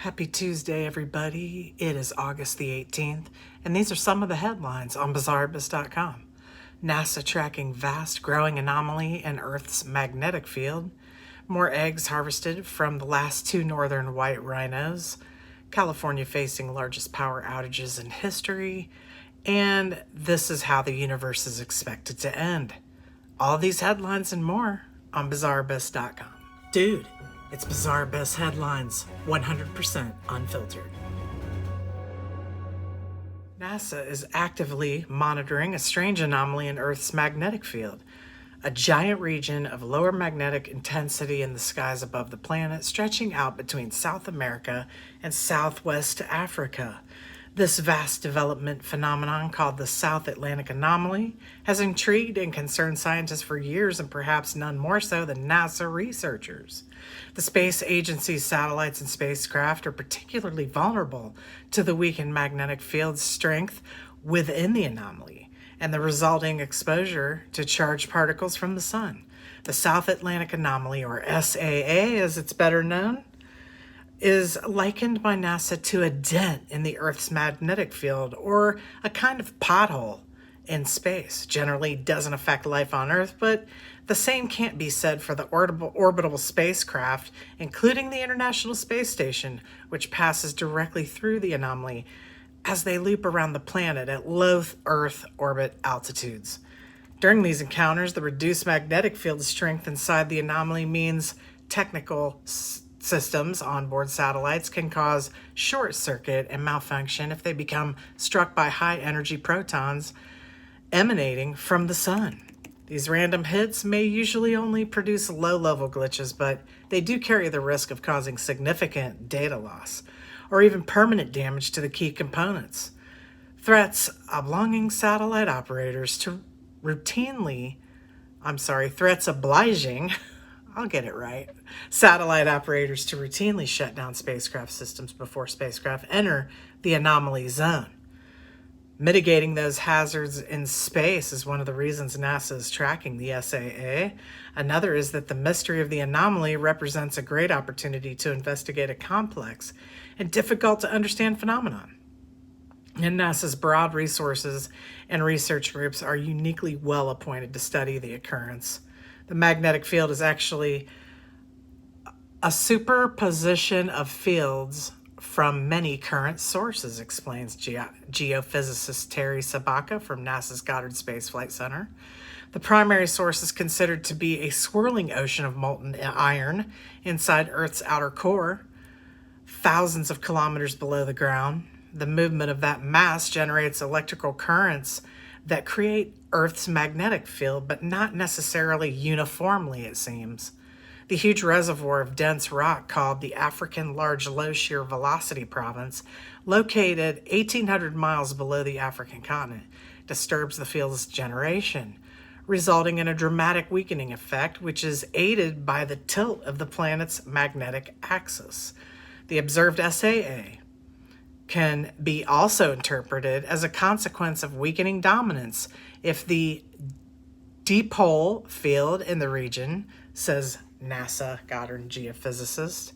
Happy Tuesday, everybody. It is August the 18th, and these are some of the headlines on bizarrebus.com. NASA tracking vast growing anomaly in Earth's magnetic field. More eggs harvested from the last two northern white rhinos. California facing largest power outages in history. And this is how the universe is expected to end. All these headlines and more on bizarrebus.com. Dude, it's Bizarre Best Headlines, 100% unfiltered. NASA is actively monitoring a strange anomaly in Earth's magnetic field, a giant region of lower magnetic intensity in the skies above the planet, stretching out between South America and Southwest Africa. This vast development phenomenon, called the South Atlantic Anomaly, has intrigued and concerned scientists for years, and perhaps none more so than NASA researchers. The space agency's satellites and spacecraft are particularly vulnerable to the weakened magnetic field strength within the anomaly and the resulting exposure to charged particles from the sun. The South Atlantic Anomaly, or SAA as it's better known, is likened by NASA to a dent in the Earth's magnetic field, or a kind of pothole in space. Generally doesn't affect life on Earth, but the same can't be said for the orbital spacecraft, including the International Space Station, which passes directly through the anomaly as they loop around the planet at low Earth orbit altitudes. During these encounters, the reduced magnetic field strength inside the anomaly means technical systems on board satellites can cause short circuit and malfunction if they become struck by high energy protons emanating from the sun. These random hits may usually only produce low-level glitches, but they do carry the risk of causing significant data loss or even permanent damage to the key components. Threats obliging satellite operators to routinely, satellite operators to routinely shut down spacecraft systems before spacecraft enter the anomaly zone. Mitigating those hazards in space is one of the reasons NASA is tracking the SAA. Another is that the mystery of the anomaly represents a great opportunity to investigate a complex and difficult to understand phenomenon. And NASA's broad resources and research groups are uniquely well appointed to study the occurrence. The magnetic field is actually a superposition of fields from many current sources, explains geophysicist Terry Sabaka from NASA's Goddard Space Flight Center. The primary source is considered to be a swirling ocean of molten iron inside Earth's outer core, thousands of kilometers below the ground. The movement of that mass generates electrical currents that create Earth's magnetic field, but not necessarily uniformly, it seems. The huge reservoir of dense rock called the African Large Low Shear Velocity Province, located 1,800 miles below the African continent, disturbs the field's generation, resulting in a dramatic weakening effect, which is aided by the tilt of the planet's magnetic axis. The observed SAA can be also interpreted as a consequence of weakening dominance if the dipole field in the region, says NASA Goddard geophysicist,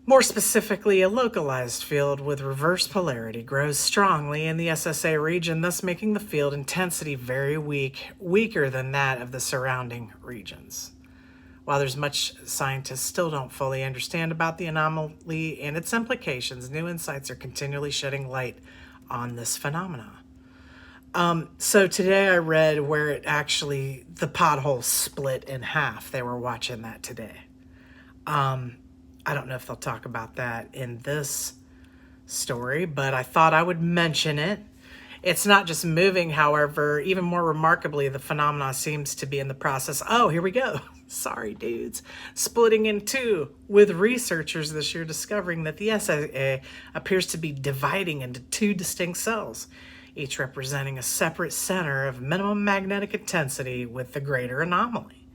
more specifically a localized field with reverse polarity, grows strongly in the SSA region, thus making the field intensity very weak, weaker than that of the surrounding regions. While there's much scientists still don't fully understand about the anomaly and its implications, new insights are continually shedding light on this phenomena. So today I read where the pothole split in half. They were watching that today. I don't know if they'll talk about that in this story, but I thought I would mention it. It's not just moving, however. Even more remarkably, the phenomena seems to be in the process. Oh, here we go. Sorry, dudes. Splitting in two, with researchers this year discovering that the SAA appears to be dividing into two distinct cells, each representing a separate center of minimum magnetic intensity with the greater anomaly.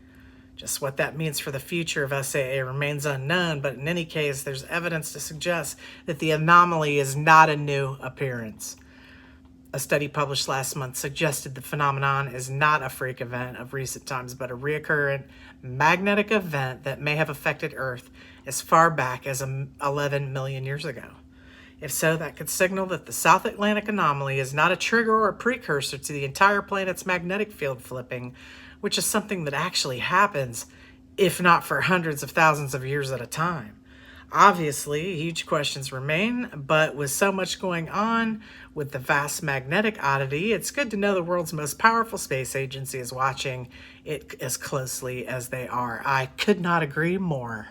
Just what that means for the future of SAA remains unknown, but in any case, there's evidence to suggest that the anomaly is not a new appearance. A study published last month suggested the phenomenon is not a freak event of recent times, but a recurrent magnetic event that may have affected Earth as far back as 11 million years ago. If so, that could signal that the South Atlantic anomaly is not a trigger or a precursor to the entire planet's magnetic field flipping, which is something that actually happens, if not for hundreds of thousands of years at a time. Obviously, huge questions remain, but with so much going on with the vast magnetic oddity, it's good to know the world's most powerful space agency is watching it as closely as they are. I could not agree more.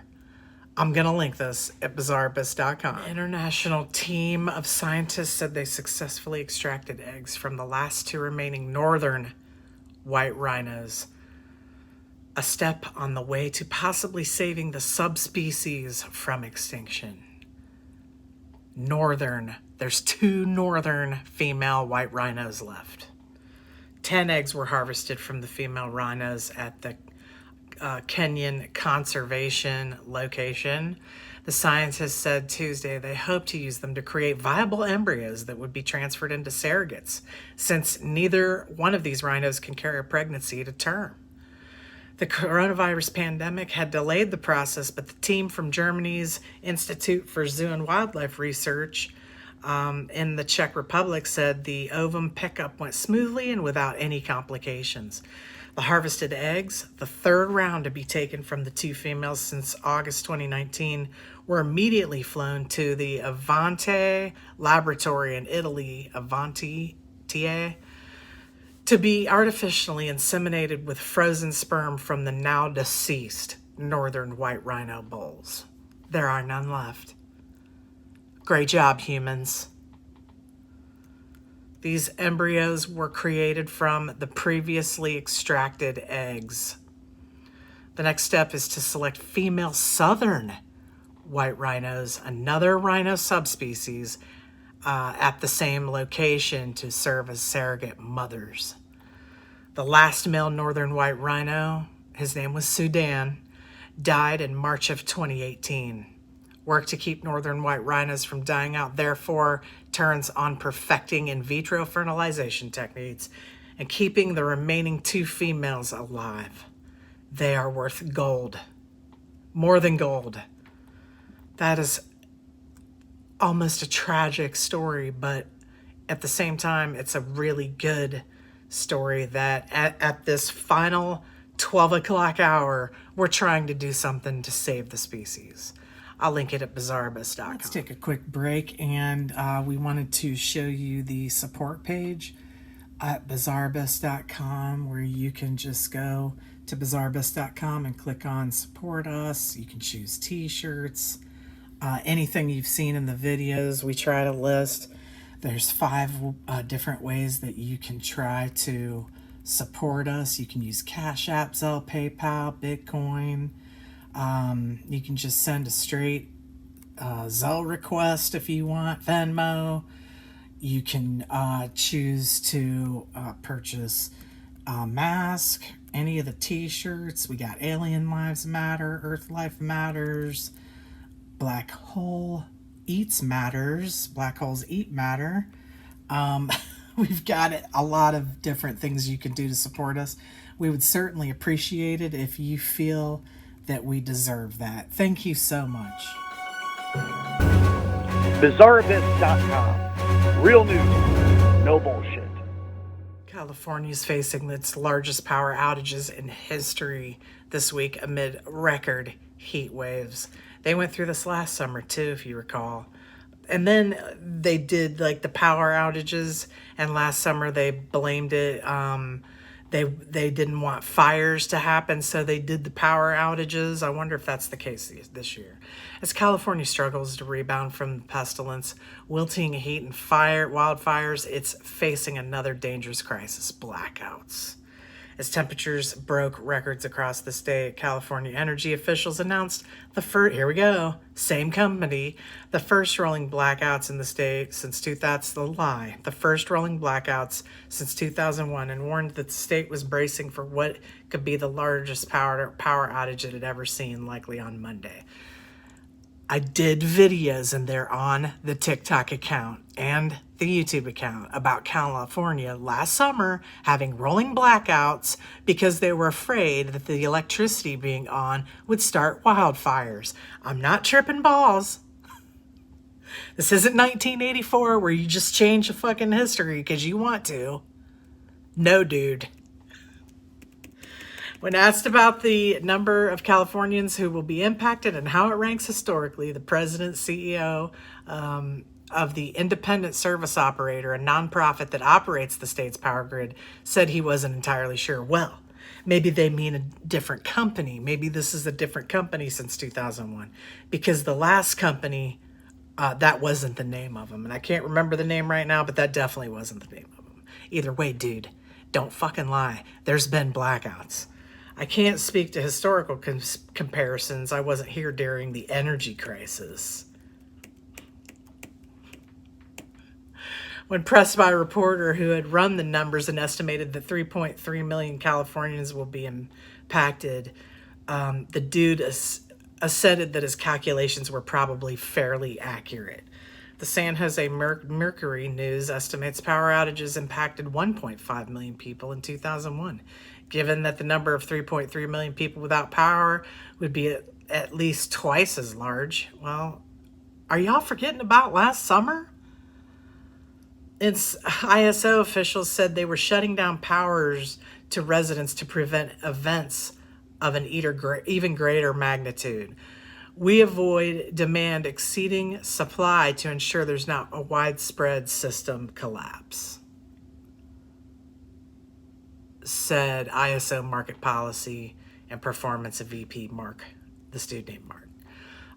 I'm going to link this at bizarrebus.com. An international team of scientists said they successfully extracted eggs from the last 2 remaining northern white rhinos, a step on the way to possibly saving the subspecies from extinction. There's 2 northern female white rhinos left. 10 eggs were harvested from the female rhinos at the Kenyan conservation location. The scientists said Tuesday they hope to use them to create viable embryos that would be transferred into surrogates, since neither one of these rhinos can carry a pregnancy to term. The coronavirus pandemic had delayed the process, but the team from Germany's Institute for Zoo and Wildlife Research in the Czech Republic said the ovum pickup went smoothly and without any complications. The harvested eggs, the 3rd round to be taken from the 2 females since August 2019, were immediately flown to the Avante laboratory in Italy, to be artificially inseminated with frozen sperm from the now deceased northern white rhino bulls. There are none left. Great job, humans. These embryos were created from the previously extracted eggs. The next step is to select female southern white rhinos, another rhino subspecies, at the same location to serve as surrogate mothers. The last male northern white rhino, his name was Sudan, died in March of 2018. Work to keep northern white rhinos from dying out, therefore, turns on perfecting in vitro fertilization techniques and keeping the remaining 2 females alive. They are worth gold. More than gold. That is almost a tragic story, but at the same time, it's a really good story that at this final 12 o'clock hour, we're trying to do something to save the species. I'll link it at bizarrebus.com. Let's take a quick break, and we wanted to show you the support page at bizarrebus.com, where you can just go to bizarrebus.com and click on support us. You can choose t-shirts, anything you've seen in the videos we try to list. There's 5 different ways that you can try to support us. You can use Cash App, Zelle, PayPal, Bitcoin. You can just send a straight Zelle request if you want, Venmo. You can choose to purchase a mask, any of the t-shirts. We got Alien Lives Matter, Earth Life Matters, Black Hole Eats Matters, Black Holes Eat Matter. We've got a lot of different things you can do to support us. We would certainly appreciate it if you feel that we deserve that. Thank you so much. bizarrebus.com. Real news, no bullshit. California is facing its largest power outages in history this week amid record heat waves. They went through this last summer too, if you recall. And then they did like the power outages, and last summer they blamed it. They didn't want fires to happen, so they did the power outages. I wonder if that's the case this year. As California struggles to rebound from the pestilence, wilting heat and wildfires, it's facing another dangerous crisis, blackouts. As temperatures broke records across the state, California energy officials announced the first rolling blackouts in the state since the first rolling blackouts since 2001, and warned that the state was bracing for what could be the largest power outage it had ever seen, likely on Monday. I did videos, and they're on the TikTok account and the YouTube account about California last summer having rolling blackouts because they were afraid that the electricity being on would start wildfires. I'm not tripping balls. This isn't 1984 where you just change the fucking history because you want to. No, dude. When asked about the number of Californians who will be impacted and how it ranks historically, the president, CEO of the Independent Service Operator, a nonprofit that operates the state's power grid, said he wasn't entirely sure. Well, maybe they mean a different company. Maybe this is a different company since 2001, because the last company, that wasn't the name of them. And I can't remember the name right now, but that definitely wasn't the name of them. Either way, dude, don't fucking lie. There's been blackouts. I can't speak to historical comparisons. I wasn't here during the energy crisis. When pressed by a reporter who had run the numbers and estimated that 3.3 million Californians will be impacted, the dude asserted that his calculations were probably fairly accurate. The San Jose Mercury News estimates power outages impacted 1.5 million people in 2001. Given that the number of 3.3 million people without power would be at least twice as large, well, are y'all forgetting about last summer? ISO officials said they were shutting down powers to residents to prevent events of an even greater magnitude. We avoid demand exceeding supply to ensure there's not a widespread system collapse, said ISO Market Policy and Performance VP Mark, this dude named Mark.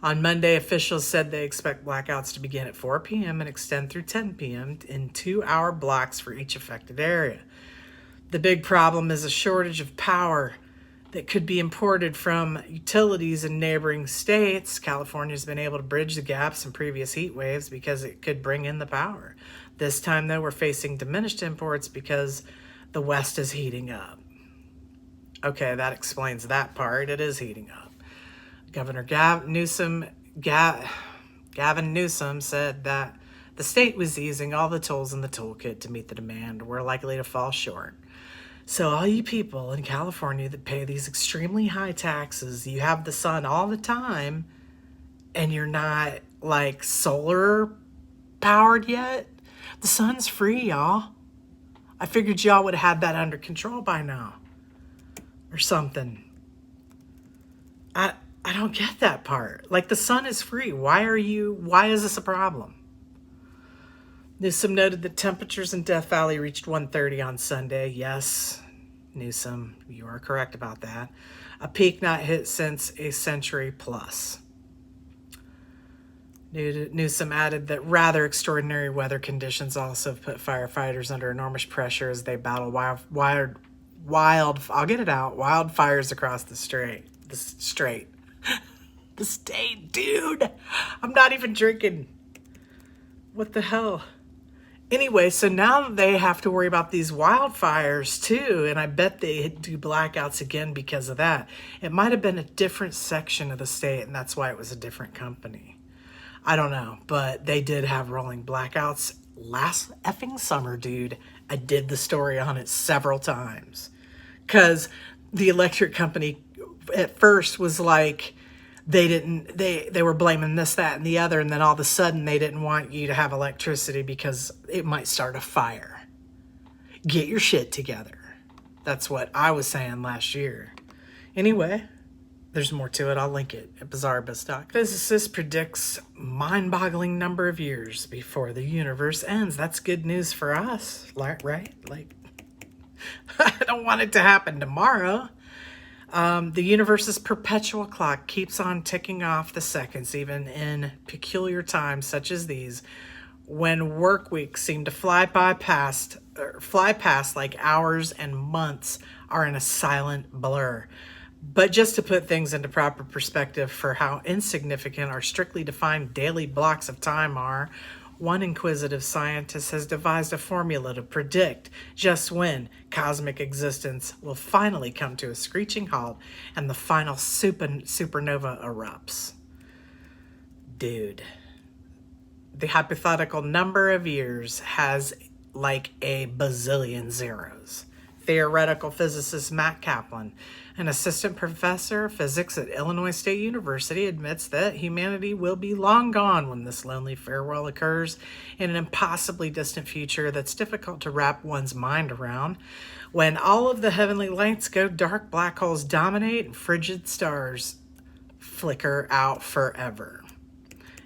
On Monday, officials said they expect blackouts to begin at 4 p.m. and extend through 10 p.m. in 2-hour blocks for each affected area. The big problem is a shortage of power that could be imported from utilities in neighboring states. California's been able to bridge the gaps in previous heat waves because it could bring in the power. This time, though, we're facing diminished imports because the West is heating up. Okay, that explains that part. It is heating up. Governor Gavin Newsom said that the state was using all the tools in the toolkit to meet the demand. We're likely to fall short. So all you people in California that pay these extremely high taxes, you have the sun all the time, and you're not like solar powered yet. The sun's free, y'all. I figured y'all would have had that under control by now. Or something. I don't get that part. Like, the sun is free. Why is this a problem? Newsom noted that temperatures in Death Valley reached 130 on Sunday. Yes, Newsom, you are correct about that. A peak not hit since a century plus. Newsom added that rather extraordinary weather conditions also have put firefighters under enormous pressure as they battle wildfires across the state. The state, dude. I'm not even drinking. What the hell? Anyway, so now they have to worry about these wildfires too, and I bet they do blackouts again because of that. It might have been a different section of the state, and that's why it was a different company. I don't know, but they did have rolling blackouts last effing summer, dude. I did the story on it several times. Because the electric company at first was like, they were blaming this, that, and the other, and then all of a sudden they didn't want you to have electricity because it might start a fire. Get your shit together. That's what I was saying last year. Anyway, there's more to it. I'll link it at BizarreBiz.com. Physicist predicts mind-boggling number of years before the universe ends. That's good news for us, right? Like, I don't want it to happen tomorrow. The universe's perpetual clock keeps on ticking off the seconds, even in peculiar times such as these, when work weeks seem to fly past like hours and months are in a silent blur. But just to put things into proper perspective for how insignificant our strictly defined daily blocks of time are, one inquisitive scientist has devised a formula to predict just when cosmic existence will finally come to a screeching halt and the final supernova erupts. Dude, The hypothetical number of years has like a bazillion zeros. Theoretical physicist Matt Kaplan, an assistant professor of physics at Illinois State University, admits that humanity will be long gone when this lonely farewell occurs in an impossibly distant future that's difficult to wrap one's mind around. When all of the heavenly lights go dark, black holes dominate, and frigid stars flicker out forever.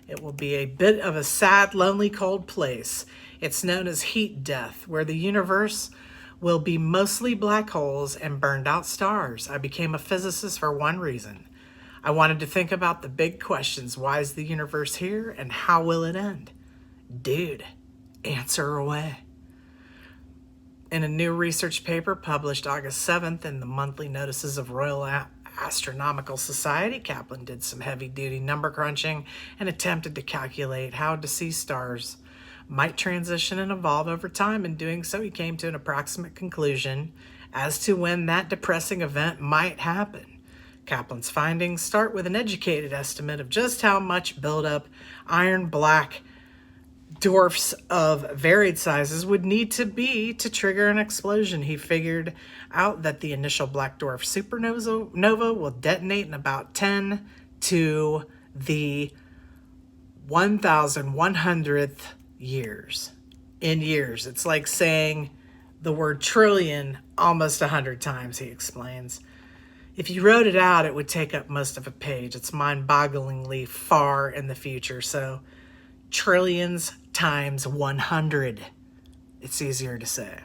It will be a bit of a sad, lonely, cold place. It's known as heat death, where the universe will be mostly black holes and burned out stars. I became a physicist for one reason. I wanted to think about the big questions. Why is the universe here and how will it end? Dude, answer away. In a new research paper published August 7th in the monthly notices of Royal Astronomical Society, Kaplan did some heavy-duty number crunching and attempted to calculate how deceased stars might transition and evolve over time. In doing so, he came to an approximate conclusion as to when that depressing event might happen. Kaplan's findings start with an educated estimate of just how much buildup iron black dwarfs of varied sizes would need to be to trigger an explosion. He figured out that the initial black dwarf supernova will detonate in about 10 to the 1,100th years. In years. It's like saying the word trillion almost 100 times, he explains. If you wrote it out, it would take up most of a page. It's mind-bogglingly far in the future. So trillions times 100. It's easier to say.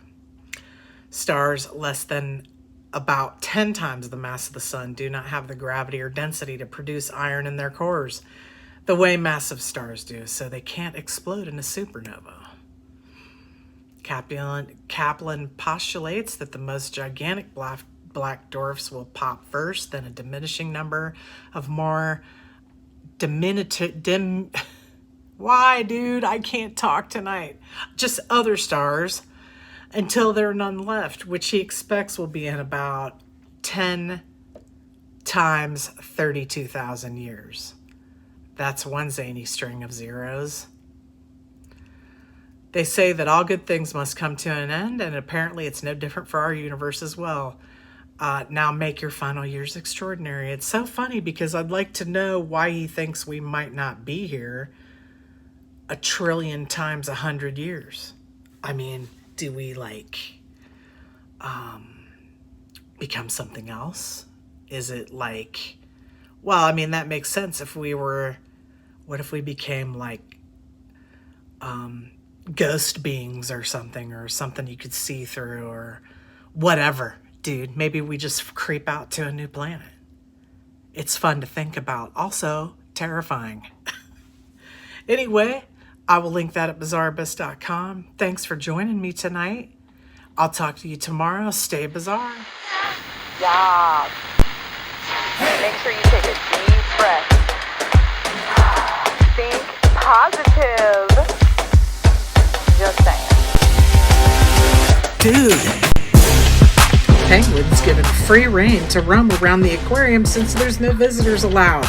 Stars less than about 10 times the mass of the sun do not have the gravity or density to produce iron in their cores the way massive stars do, so they can't explode in a supernova. Kaplan postulates that the most gigantic black dwarfs will pop first, then a diminishing number of more why, dude? I can't talk tonight. Just other stars until there are none left, which he expects will be in about 10 times 32,000 years. That's one zany string of zeros. They say that all good things must come to an end, and apparently it's no different for our universe as well. Now make your final years extraordinary. It's so funny because I'd like to know why he thinks we might not be here 1 trillion times 100 years. I mean, do we become something else? Is it like, well, I mean, that makes sense if we were, what if we became like ghost beings or something you could see through or whatever, dude. Maybe we just creep out to a new planet. It's fun to think about. Also terrifying. Anyway, I will link that at bizarreabyss.com. Thanks for joining me tonight. I'll talk to you tomorrow. Stay bizarre. Yeah. Make sure you take a deep breath. Think positive. Just saying. Dude. Penguins given free rein to roam around the aquarium since there's no visitors allowed.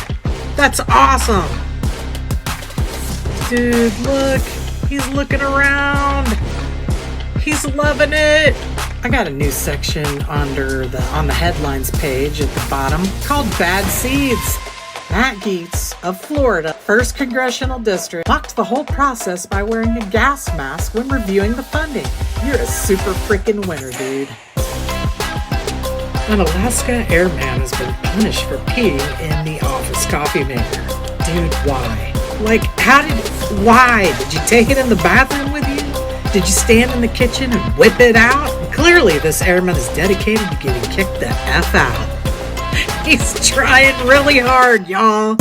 That's awesome. Dude, look. He's looking around. He's loving it. I got a new section on the headlines page at the bottom called Bad Seeds. Matt Gaetz of Florida, 1st Congressional District, mocked the whole process by wearing a gas mask when reviewing the funding. You're a super freaking winner, dude. An Alaska airman has been punished for peeing in the office coffee maker. Dude, why? Like, why? Did you take it in the bathroom with you? Did you stand in the kitchen and whip it out? Clearly, this airman is dedicated to getting kicked the F out. He's trying really hard, y'all.